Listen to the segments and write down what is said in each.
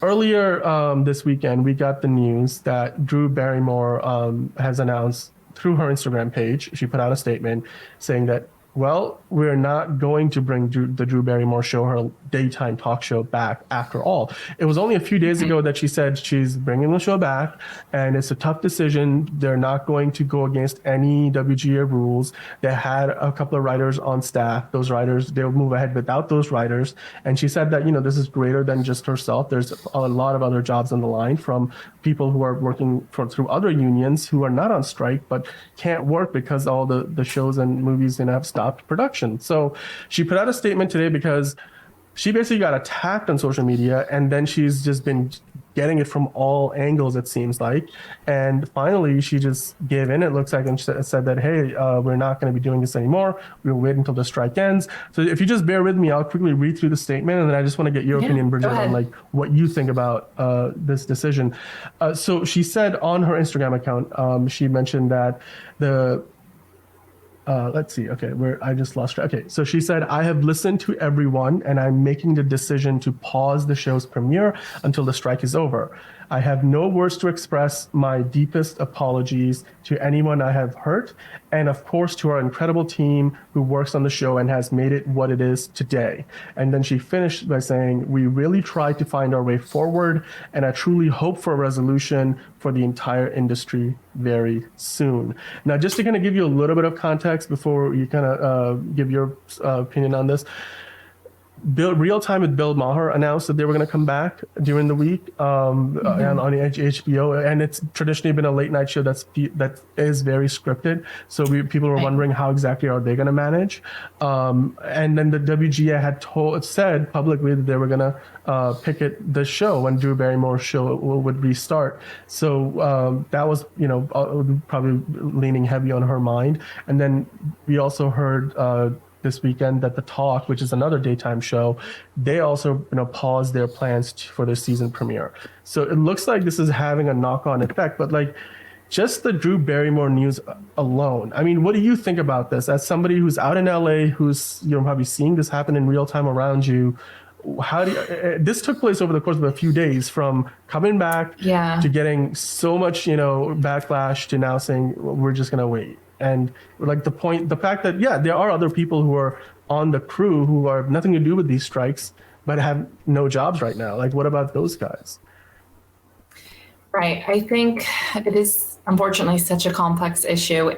Earlier this weekend, we got the news that Drew Barrymore has announced through her Instagram page. She put out a statement saying that, well, we're not going to bring the Drew Barrymore show, her daytime talk show, back after all. It was only a few days ago that she said she's bringing the show back, and it's a tough decision. They're not going to go against any WGA rules. They had a couple of writers on staff. Those writers, they'll move ahead without those writers. And she said that, this is greater than just herself. There's a lot of other jobs on the line from people who are working through other unions who are not on strike but can't work because all the shows and movies have stopped production. So she put out a statement today because she basically got attacked on social media, and then she's just been getting it from all angles, it seems like. And finally, she just gave in, it looks like, and said that, hey, we're not going to be doing this anymore. We'll wait until the strike ends. So if you just bear with me, I'll quickly read through the statement, and then I just want to get your opinion, Bridget, on like what you think about this decision. So she said on her Instagram account, she mentioned that let's see. Okay, I just lost track. Okay, so she said, I have listened to everyone and I'm making the decision to pause the show's premiere until the strike is over. I have no words to express my deepest apologies to anyone I have hurt, and of course to our incredible team who works on the show and has made it what it is today. And then she finished by saying, we really tried to find our way forward, and I truly hope for a resolution for the entire industry very soon. Now, just to kind of give you a little bit of context before you kind of give your opinion on this, Real Time with Bill Maher announced that they were going to come back during the week on HBO, and it's traditionally been a late night show that is very scripted. So people were wondering how exactly are they going to manage. And then the WGA had said publicly that they were going to picket the show when Drew Barrymore's show would restart. So that was probably leaning heavy on her mind. And then we also heard this weekend that The Talk, which is another daytime show, they also paused their plans for their season premiere. So it looks like this is having a knock-on effect. But like just the Drew Barrymore news alone, I mean, what do you think about this as somebody who's out in LA, who's probably seeing this happen in real time around you? How do this took place over the course of a few days, from coming back to getting so much backlash to now saying, well, we're just gonna wait. And like the fact that, there are other people who are on the crew who have nothing to do with these strikes, but have no jobs right now. Like, what about those guys? Right. I think it is unfortunately such a complex issue.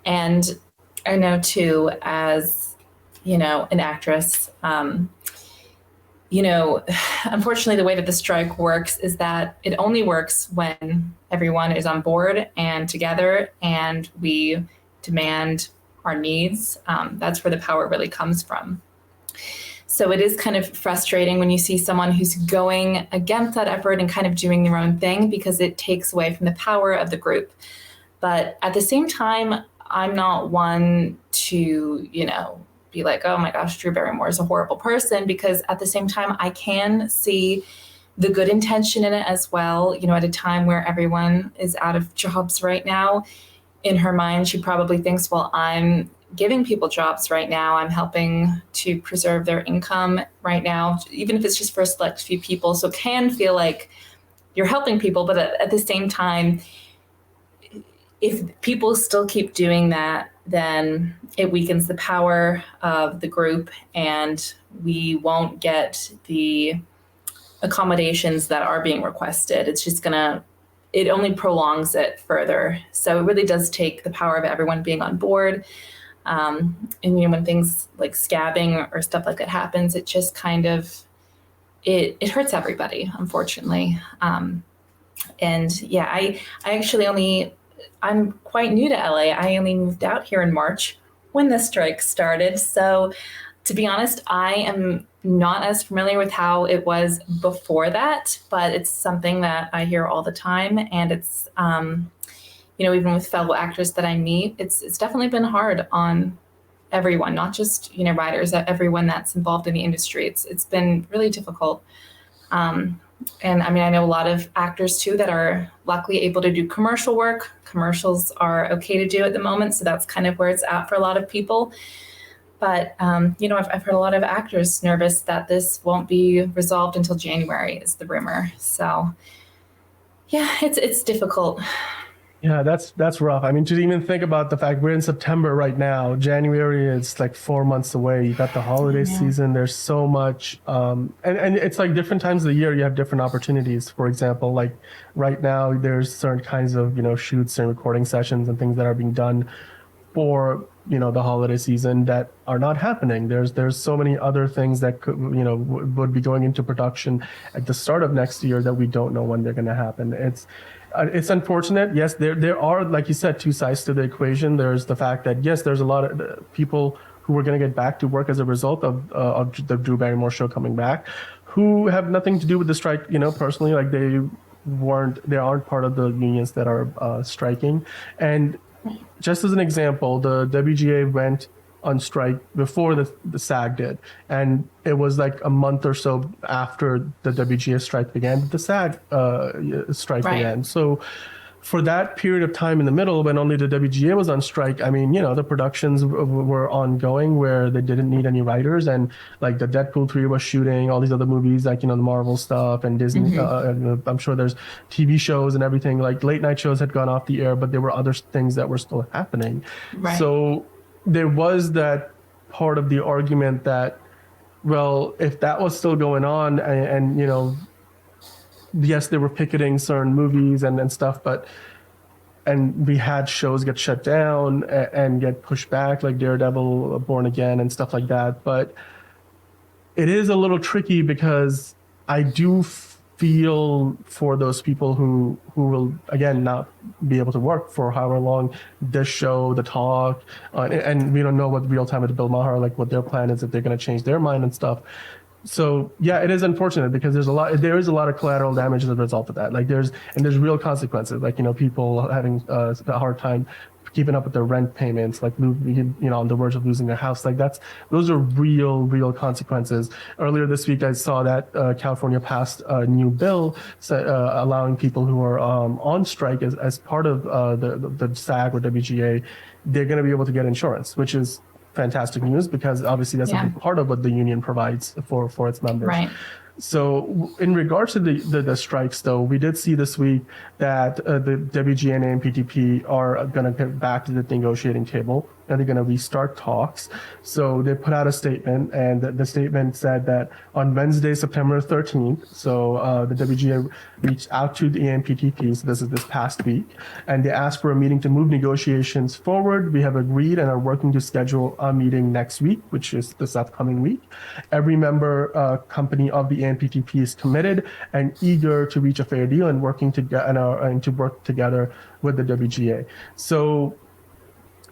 And I know too, as, an actress, unfortunately, the way that the strike works is that it only works when everyone is on board and together, and we demand our needs. That's where the power really comes from. So it is kind of frustrating when you see someone who's going against that effort and kind of doing their own thing, because it takes away from the power of the group. But at the same time, I'm not one to, be like, oh my gosh, Drew Barrymore is a horrible person, because at the same time, I can see the good intention in it as well. At a time where everyone is out of jobs right now, in her mind, she probably thinks, well, I'm giving people jobs right now. I'm helping to preserve their income right now, even if it's just for a select few people. So it can feel like you're helping people, but at the same time, if people still keep doing that, then it weakens the power of the group, and we won't get the accommodations that are being requested. It's just it only prolongs it further. So it really does take the power of everyone being on board. And when things like scabbing or stuff like that happens, it just kind of, it hurts everybody, unfortunately. I actually I'm quite new to LA. I only moved out here in March when the strike started. So to be honest, I am not as familiar with how it was before that, but it's something that I hear all the time. And it's, even with fellow actors that I meet, it's definitely been hard on everyone, not just, writers, everyone that's involved in the industry. It's been really difficult. And I mean, I know a lot of actors too that are luckily able to do commercial work. Commercials are okay to do at the moment. So that's kind of where it's at for a lot of people. But, I've heard a lot of actors nervous that this won't be resolved until January is the rumor. So yeah, it's difficult. Yeah, that's rough. I mean, to even think about the fact we're in September right now, January is like 4 months away. You got the holiday season. There's so much, and it's like different times of the year you have different opportunities. For example, like right now there's certain kinds of shoots and recording sessions and things that are being done for the holiday season that are not happening. There's so many other things that could would be going into production at the start of next year that we don't know when they're going to happen. It's unfortunate. Yes, there are, like you said, two sides to the equation. There's the fact that yes, there's a lot of people who are going to get back to work as a result of the Drew Barrymore show coming back, who have nothing to do with the strike. Personally, like they aren't part of the unions that are striking. And just as an example, the WGA went on strike before the SAG did, and it was like a month or so after the WGA strike began that the SAG strike began. So for that period of time in the middle, when only the WGA was on strike, I mean, the productions were ongoing where they didn't need any writers, and like the Deadpool 3 was shooting, all these other movies, like, the Marvel stuff and Disney. I'm sure there's TV shows and everything, like late night shows had gone off the air, but there were other things that were still happening. So there was that part of the argument that, well, if that was still going on and yes, they were picketing certain movies and stuff, and we had shows get shut down and get pushed back, like Daredevil, Born Again, and stuff like that. But it is a little tricky because I do feel for those people who will, again, not be able to work for however long this show, The Talk, and we don't know what Real Time with Bill Maher, like what their plan is, if they're going to change their mind and stuff. So yeah, it is unfortunate because there is a lot of collateral damage as a result of that. Like there's real consequences, like people having a hard time keeping up with their rent payments, like on the verge of losing their house. Like those are real consequences. Earlier this week, I saw that California passed a new bill allowing people who are on strike as part of the SAG or WGA, they're going to be able to get insurance, which is fantastic news because obviously that's a big part of what the union provides for its members. Right. So in regards to the strikes, though, we did see this week that the WGA and AMPTP are going to get back to the negotiating table and they're going to restart talks. So they put out a statement, and the statement said that on Wednesday, September 13th, so the WGA reached out to the AMPTP, so this is this past week, and they asked for a meeting to move negotiations forward. We have agreed and are working to schedule a meeting next week, which is this upcoming week. Every member company of the AMPTP is committed and eager to reach a fair deal and working and to work together with the WGA. So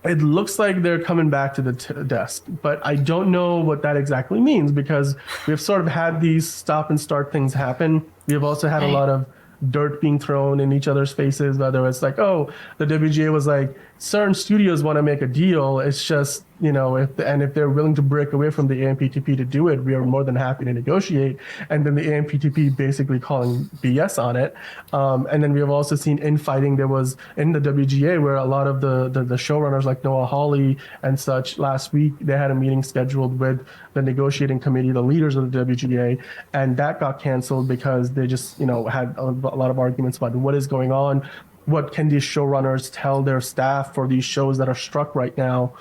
it looks like they're coming back to the desk, but I don't know what that exactly means because we've sort of had these stop and start things happen. We've also had a lot of dirt being thrown in each other's faces, whether it's like, oh, the WGA was like, certain studios want to make a deal. It's just, if they're willing to break away from the AMPTP to do it, we are more than happy to negotiate. And then the AMPTP basically calling BS on it. And then we have also seen infighting. There was in the WGA where a lot of the showrunners like Noah Hawley and such last week, they had a meeting scheduled with the negotiating committee, the leaders of the WGA, and that got canceled because they just, had a lot of arguments about what is going on. What can these showrunners tell their staff for these shows that are struck right now?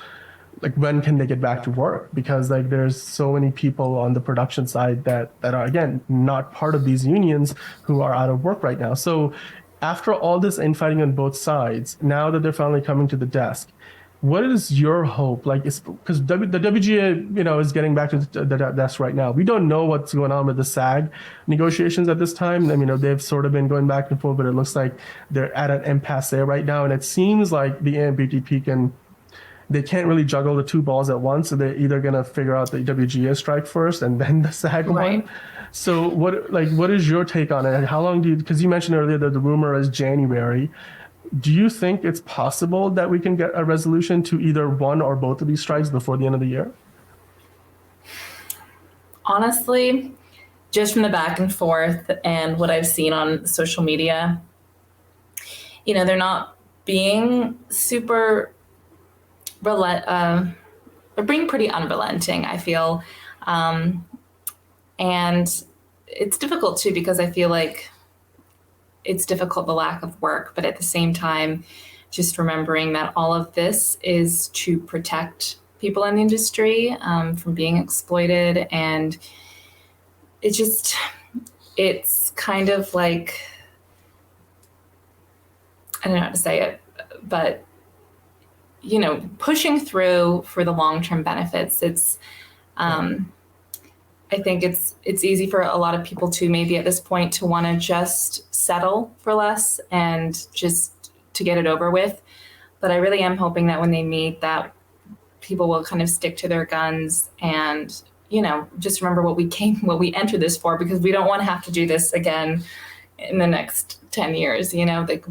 Like, when can they get back to work? Because like there's so many people on the production side that are, again, not part of these unions who are out of work right now. So after all this infighting on both sides, now that they're finally coming to the desk, what is your hope? Like, because the WGA, is getting back to the desk right now. We don't know what's going on with the SAG negotiations at this time. I mean, they've sort of been going back and forth, but it looks like they're at an impasse there right now. And it seems like the AMPTP they can't really juggle the two balls at once. So they're either going to figure out the WGA strike first and then the SAG one. So what is your take on it? And how long because you mentioned earlier that the rumor is January. Do you think it's possible that we can get a resolution to either one or both of these strikes before the end of the year? Honestly, just from the back and forth and what I've seen on social media, they're not being super they're being pretty unrelenting, I feel. Um, and it's difficult too, because I feel like it's difficult, the lack of work, but at the same time, just remembering that all of this is to protect people in the industry from being exploited. And it just, it's kind of like, I don't know how to say it, but you know, pushing through for the long-term benefits. It's, I think it's easy for a lot of people to maybe at this point to want to just settle for less and just to get it over with. But I really am hoping that when they meet, that people will kind of stick to their guns and, you know, just remember what we entered this for, because we don't want to have to do this again in the next 10 years, you know, like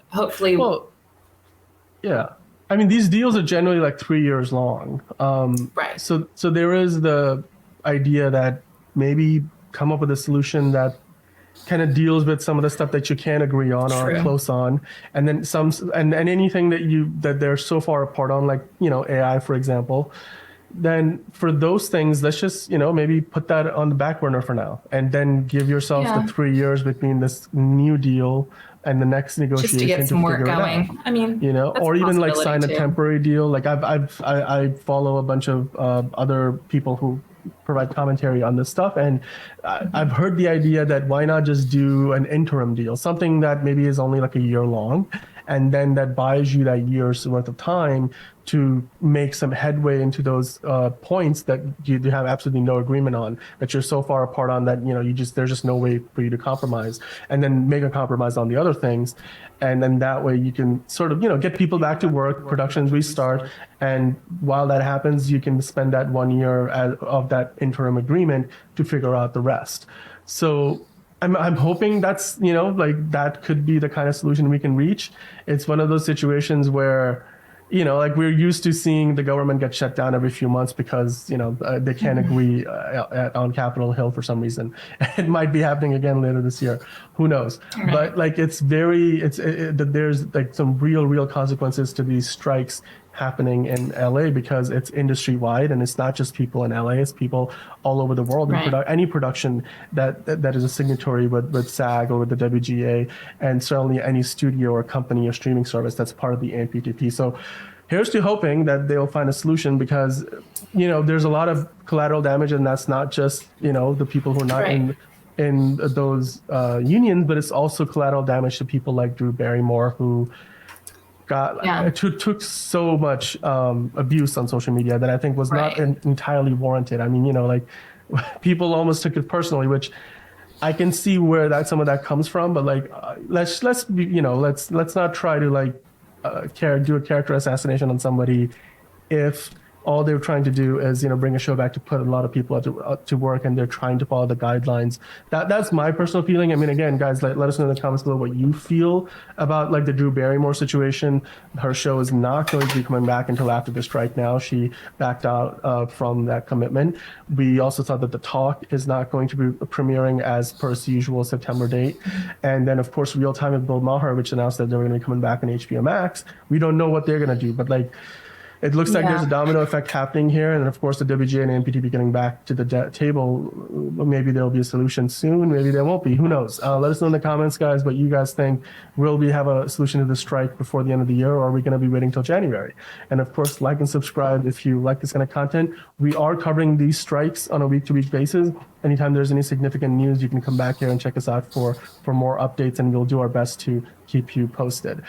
hopefully. Well, yeah. I mean, these deals are generally like 3 years long. Right. So there is the idea that maybe come up with a solution that kind of deals with some of the stuff that you can't agree on or are close on, and then and anything that they're so far apart on, like, you know, AI, for example. Then for those things, let's just, you know, maybe put that on the back burner for now, and then give yourself the 3 years between this new deal and the next negotiation just to get some work going. Out. I mean, you know, or even like sign a temporary deal. Like I follow a bunch of other people who provide commentary on this stuff, and I've heard the idea that why not just do an interim deal, something that maybe is only like a year long, and then that buys you that year's worth of time to make some headway into those points that you have absolutely no agreement on, that you're so far apart on that, you know, there's just no way for you to compromise, and then make a compromise on the other things. And then that way you can sort of, you know, get people back to work, productions restart. And while that happens, you can spend that 1 year of that interim agreement to figure out the rest. So I'm hoping that's, you know, like that could be the kind of solution we can reach. It's one of those situations where, you know, like we're used to seeing the government get shut down every few months because, you know, they can't agree on Capitol Hill for some reason. It might be happening again later this year. Who knows? Right. But like there's like some real consequences to these strikes happening in LA, because it's industry wide, and it's not just people in LA, it's people all over the world. Right. Any production that is a signatory with SAG or with the WGA, and certainly any studio or company or streaming service that's part of the AMPTP. So here's to hoping that they'll find a solution, because, you know, there's a lot of collateral damage, and that's not just, you know, the people who are not in those unions, but it's also collateral damage to people like Drew Barrymore, who took so much abuse on social media that I think was not entirely warranted. I mean, you know, like people almost took it personally, which I can see where some of that comes from. But like, let's not try to like do a character assassination on somebody if all they're trying to do is, you know, bring a show back to put a lot of people to work, and they're trying to follow the guidelines. That's my personal feeling. I mean, again, guys, let us know in the comments below what you feel about like the Drew Barrymore situation. Her show is not going to be coming back until after the strike now. She backed out from that commitment. We also thought that The Talk is not going to be premiering as per its usual September date. And then, of course, Real Time with Bill Maher, which announced that they were going to be coming back on HBO Max. We don't know what they're going to do, but like, it looks like there's a domino effect happening here. And of course, the WGA and NPTP getting back to the table. Maybe there'll be a solution soon. Maybe there won't be. Who knows? Let us know in the comments, guys, what you guys think. Will we have a solution to the strike before the end of the year, or are we going to be waiting till January? And of course, like and subscribe if you like this kind of content. We are covering these strikes on a week-to-week basis. Anytime there's any significant news, you can come back here and check us out for more updates, and we'll do our best to keep you posted.